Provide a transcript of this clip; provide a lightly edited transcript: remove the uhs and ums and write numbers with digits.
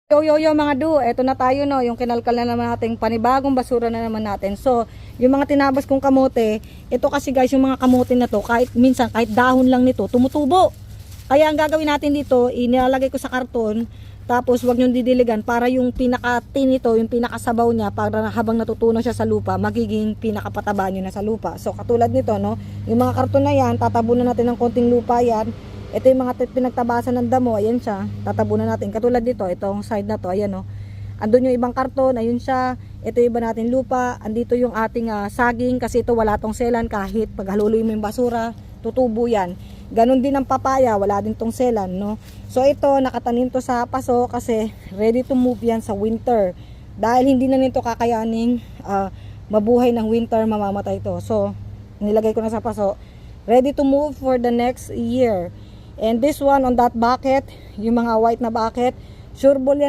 Yo mga du, eto na tayo no, yung kinalkal na naman nating panibagong basura na naman natin. So, yung mga tinabas kong kamote, ito kasi guys, yung mga kamote na to, kahit minsan, kahit dahon lang nito, tumutubo. Kaya ang gagawin natin dito, inilalagay ko sa karton, tapos wag nyo didiligan para yung pinaka-tin nito, yung pinakasabaw niya, para habang natutunaw siya sa lupa, magiging pinakapataba nyo na sa lupa. So, katulad nito, no, yung mga karton na yan, tatabunan natin ng konting lupa yan. Ito yung mga pinagtabasan ng damo, ayan siya, tatabunan natin. Katulad dito, itong side na to, ayan o. Andun yung ibang karton, ayun siya. Ito yung iba natin lupa, andito yung ating saging, kasi ito wala tong selan, kahit paghaluloy mo yung basura, tutubo yan. Ganon din ang papaya, wala din tong selan, no. So ito, nakatanim to sa paso, kasi ready to move yan sa winter. Dahil hindi na nito kakayaning mabuhay ng winter, mamamatay to. So, nilagay ko na sa paso, ready to move for the next year. And this one on that bucket, yung mga white na bucket, sure ball yan.